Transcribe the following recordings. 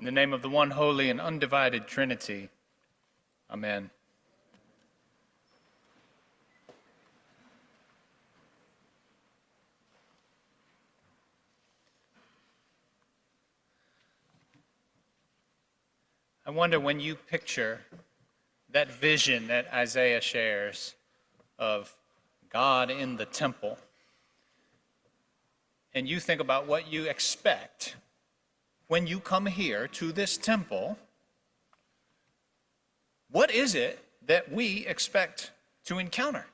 In the name of the one holy and undivided Trinity, amen. I wonder, when you picture that vision that Isaiah shares of God in the temple, and you think about what you expect when you come here to this temple, what is it that we expect to encounter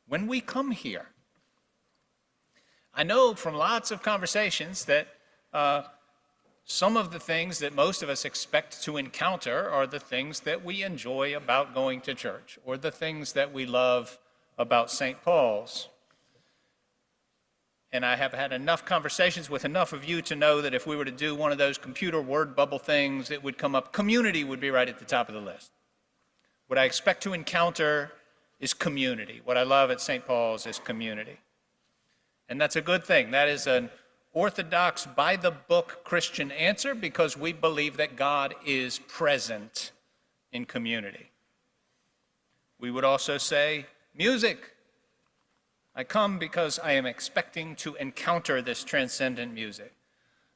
when we come here? I know from lots of conversations that some of the things that most of us expect to encounter are the things that we enjoy about going to church, or the things that we love about St. Paul's. And I have had enough conversations with enough of you to know that if we were to do one of those computer word bubble things, it would come up, community would be right at the top of the list. What I expect to encounter is community. What I love at St. Paul's is community. And that's a good thing. That is an orthodox, by-the-book Christian answer, because we believe that God is present in community. We would also say music. I come because I am expecting to encounter this transcendent music.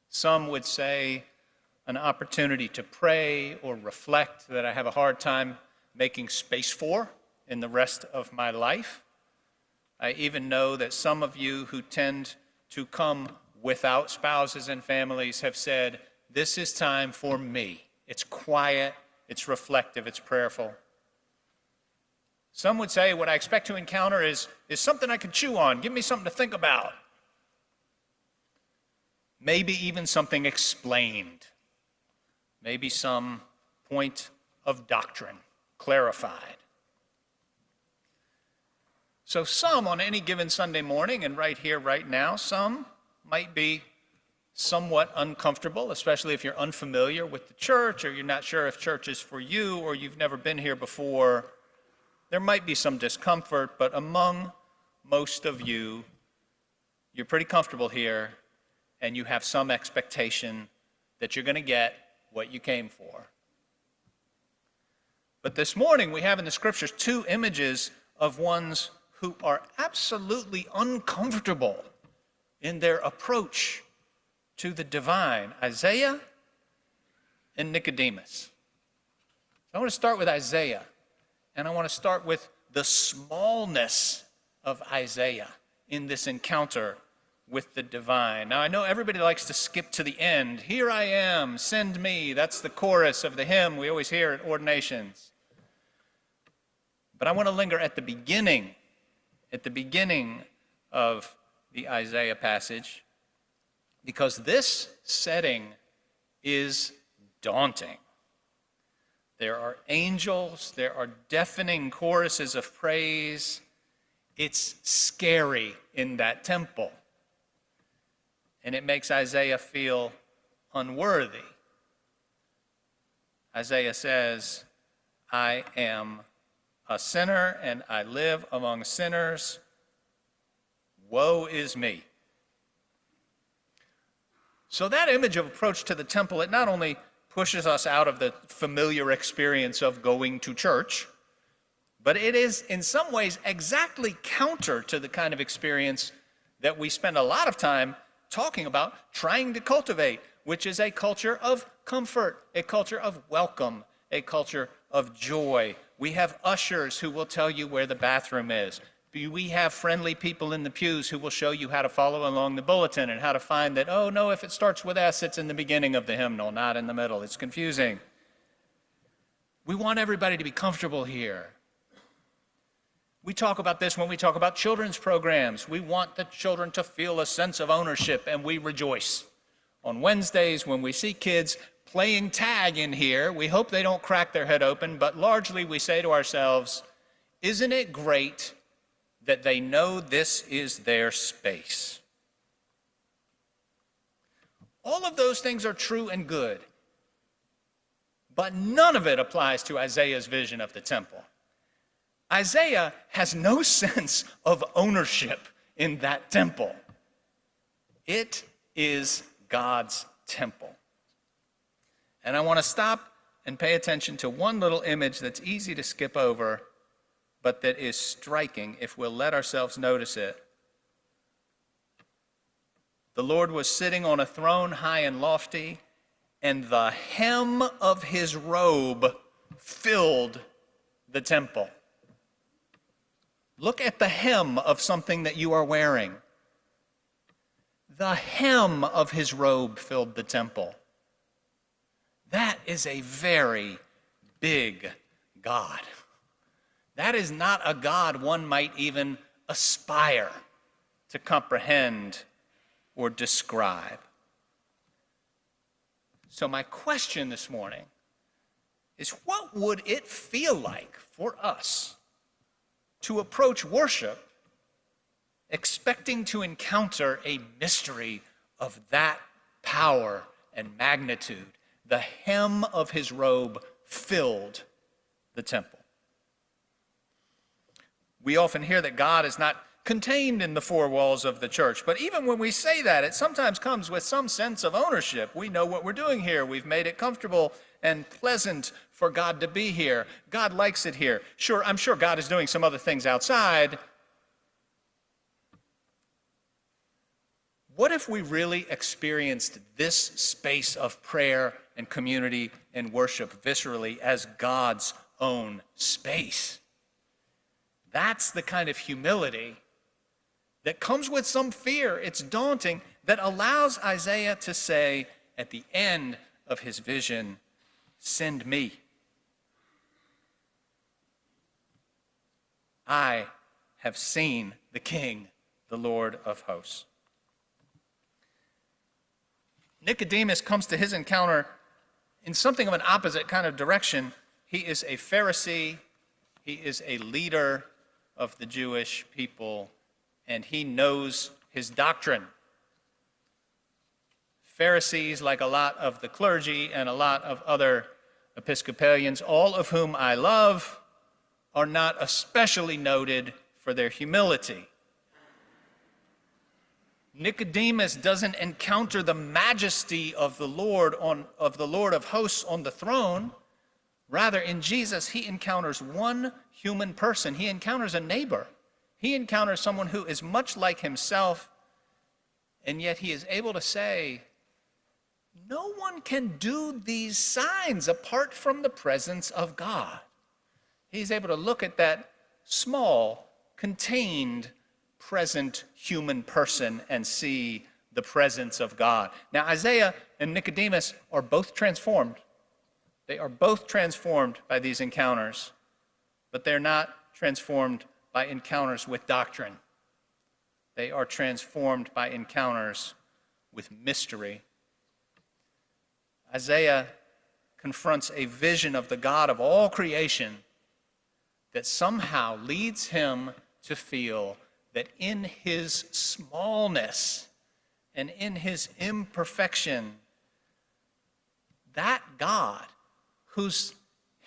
Some would say an opportunity to pray or reflect that I have a hard time making space for in the rest of my life. I even know that some of you who tend to come without spouses and families have said, this is time for me. It's quiet, it's reflective, it's prayerful. Some would say what I expect to encounter is something I can chew on. Give me something to think about. Maybe even something explained. Maybe some point of doctrine clarified. So some on any given Sunday morning, and right here, right now, some might be somewhat uncomfortable, especially if you're unfamiliar with the church, or you're not sure if church is for you, or you've never been here before. There might be some discomfort, but among most of you, you're pretty comfortable here, and you have some expectation that you're going to get what you came for. But this morning, we have in the scriptures two images of ones who are absolutely uncomfortable in their approach to the divine, Isaiah and Nicodemus. So I want to start with Isaiah, and I want to start with the smallness of Isaiah in this encounter with the divine. Now, I know everybody likes to skip to the end. Here I am, send me. That's the chorus of the hymn we always hear at ordinations. But I want to linger at the beginning of the Isaiah passage, because this setting is daunting. There are angels, there are deafening choruses of praise. It's scary in that temple. And it makes Isaiah feel unworthy. Isaiah says, I am a sinner and I live among sinners. Woe is me. So that image of approach to the temple, it not only pushes us out of the familiar experience of going to church, but it is in some ways exactly counter to the kind of experience that we spend a lot of time talking about trying to cultivate, which is a culture of comfort, a culture of welcome, a culture of joy. We have ushers who will tell you where the bathroom is. We have friendly people in the pews who will show you how to follow along the bulletin and how to find that, oh no, if it starts with S, it's in the beginning of the hymnal, not in the middle. It's confusing. We want everybody to be comfortable here. We talk about this when we talk about children's programs. We want the children to feel a sense of ownership, and we rejoice. On Wednesdays, when we see kids playing tag in here, we hope they don't crack their head open, but largely we say to ourselves, isn't it great that they know this is their space? All of those things are true and good, but none of it applies to Isaiah's vision of the temple. Isaiah has no sense of ownership in that temple. It is God's temple. And I want to stop and pay attention to one little image that's easy to skip over, but that is striking if we'll let ourselves notice it. The Lord was sitting on a throne high and lofty, and the hem of his robe filled the temple. Look at the hem of something that you are wearing. The hem of his robe filled the temple. That is a very big God. That is not a God one might even aspire to comprehend or describe. So my question this morning is, what would it feel like for us to approach worship expecting to encounter a mystery of that power and magnitude? The hem of his robe filled the temple. We often hear that God is not contained in the four walls of the church, but even when we say that, it sometimes comes with some sense of ownership. We know what we're doing here. We've made it comfortable and pleasant for God to be here. God likes it here. Sure, I'm sure God is doing some other things outside. What if we really experienced this space of prayer and community and worship viscerally as God's own space? That's the kind of humility that comes with some fear. It's daunting, that allows Isaiah to say at the end of his vision, "Send me. I have seen the King, the Lord of hosts." Nicodemus comes to his encounter in something of an opposite kind of direction. He is a Pharisee. He is a leader of the Jewish people, and he knows his doctrine. Pharisees, like a lot of the clergy and a lot of other Episcopalians, all of whom I love, are not especially noted for their humility. Nicodemus doesn't encounter the majesty of the Lord of hosts on the throne. Rather, in Jesus, he encounters one human person. He encounters a neighbor. He encounters someone who is much like himself, and yet he is able to say, no one can do these signs apart from the presence of God. He's able to look at that small, contained, present human person and see the presence of God. Now, Isaiah and Nicodemus are both transformed. They are both transformed by these encounters, but they're not transformed by encounters with doctrine. They are transformed by encounters with mystery. Isaiah confronts a vision of the God of all creation that somehow leads him to feel that in his smallness and in his imperfection, that God, whose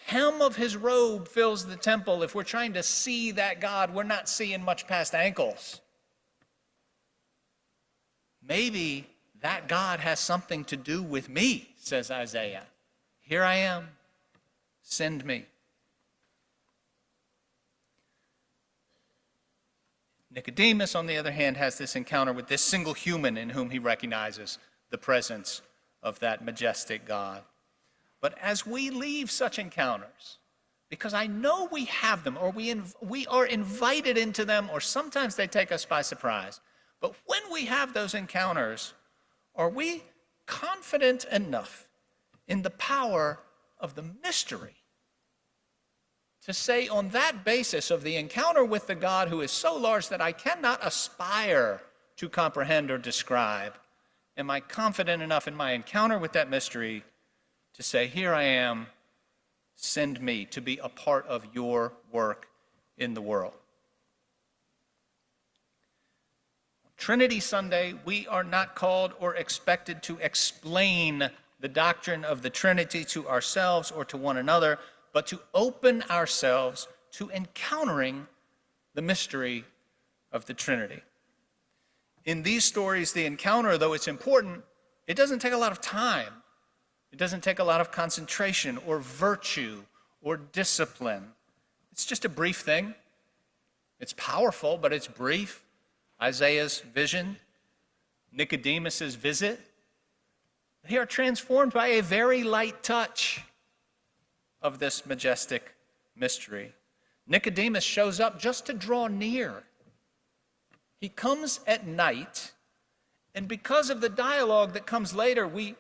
hem of his robe fills the temple, if we're trying to see that God, we're not seeing much past ankles. Maybe that God has something to do with me, says Isaiah. Here I am, send me. Nicodemus, on the other hand, has this encounter with this single human in whom he recognizes the presence of that majestic God. But as we leave such encounters, because I know we have them, or we are invited into them, or sometimes they take us by surprise, but when we have those encounters, are we confident enough in the power of the mystery to say, on that basis of the encounter with the God who is so large that I cannot aspire to comprehend or describe, am I confident enough in my encounter with that mystery to say, here I am, send me to be a part of your work in the world? Trinity Sunday, we are not called or expected to explain the doctrine of the Trinity to ourselves or to one another, but to open ourselves to encountering the mystery of the Trinity. In these stories, the encounter, though it's important, it doesn't take a lot of time. It doesn't take a lot of concentration or virtue or discipline. It's just a brief thing. It's powerful, but it's brief. Isaiah's vision, Nicodemus's visit, they are transformed by a very light touch of this majestic mystery. Nicodemus shows up just to draw near. He comes at night, and because of the dialogue that comes later, we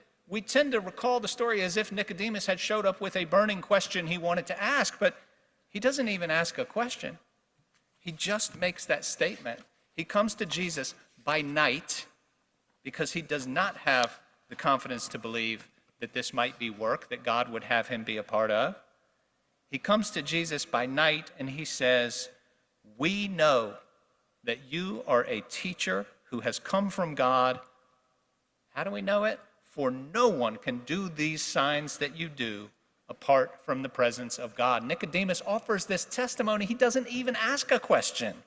tend to recall the story as if Nicodemus had showed up with a burning question he wanted to ask, but he doesn't even ask a question. He just makes that statement. He comes to Jesus by night because he does not have the confidence to believe that this might be work that God would have him be a part of. He comes to Jesus by night and he says, "We know that you are a teacher who has come from God." How do we know it? "For no one can do these signs that you do apart from the presence of God." Nicodemus offers this testimony. He doesn't even ask a question.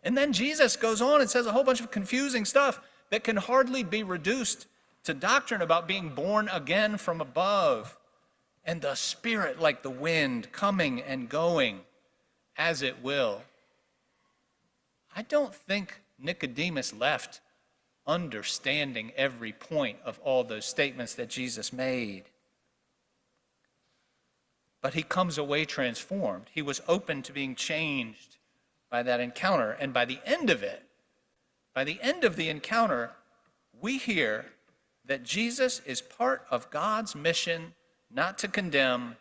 And then Jesus goes on and says a whole bunch of confusing stuff that can hardly be reduced to doctrine about being born again from above, and the Spirit like the wind coming and going as it will. I don't think Nicodemus left understanding every point of all those statements that Jesus made. But he comes away transformed. He was open to being changed by that encounter. And by the end of it, by the end of the encounter, we hear that Jesus is part of God's mission not to condemn,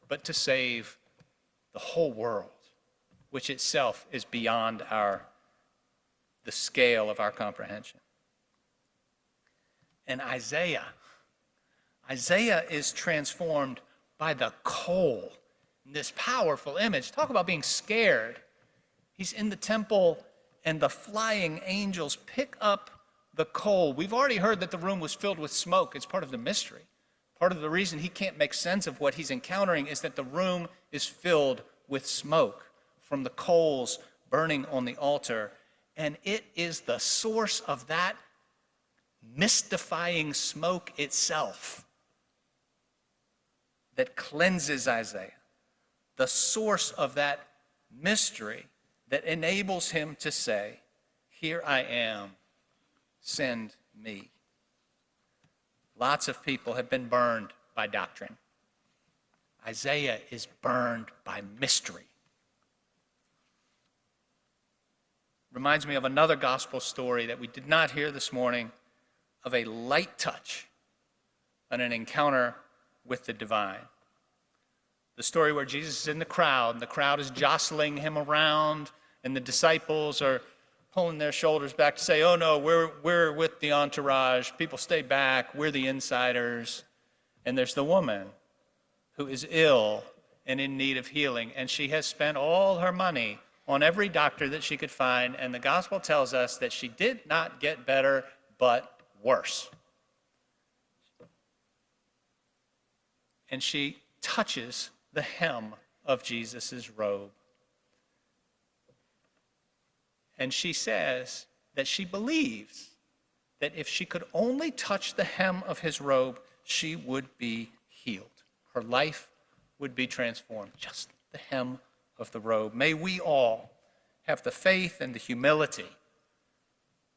but to save the whole world, which itself is beyond the scale of our comprehension. And Isaiah is transformed by the coal, this powerful image. Talk about being scared. He's in the temple, and the flying angels pick up the coal. We've already heard that the room was filled with smoke. It's part of the mystery. Part of the reason he can't make sense of what he's encountering is that the room is filled with smoke from the coals burning on the altar. And it is the source of that mystifying smoke itself that cleanses Isaiah. The source of that mystery that enables him to say, "Here I am, send me." Lots of people have been burned by doctrine. Isaiah is burned by mystery. Reminds me of another gospel story that we did not hear this morning, of a light touch and an encounter with the divine. The story where Jesus is in the crowd, and the crowd is jostling him around, and the disciples are pulling their shoulders back to say, "Oh no, we're with the entourage. People stay back. We're the insiders." And there's the woman who is ill and in need of healing, and she has spent all her money on every doctor that she could find, and the gospel tells us that she did not get better, but worse. And she touches the hem of Jesus' robe. And she says that she believes that if she could only touch the hem of his robe, she would be healed. Her life would be transformed. Just the hem of the robe. May we all have the faith and the humility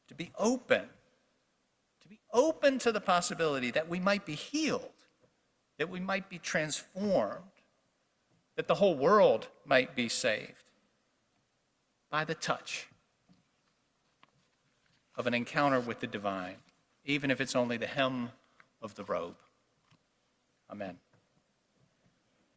to be open to the possibility that we might be healed, that we might be transformed, that the whole world might be saved by the touch of an encounter with the divine, even if it's only the hem of the robe. Amen.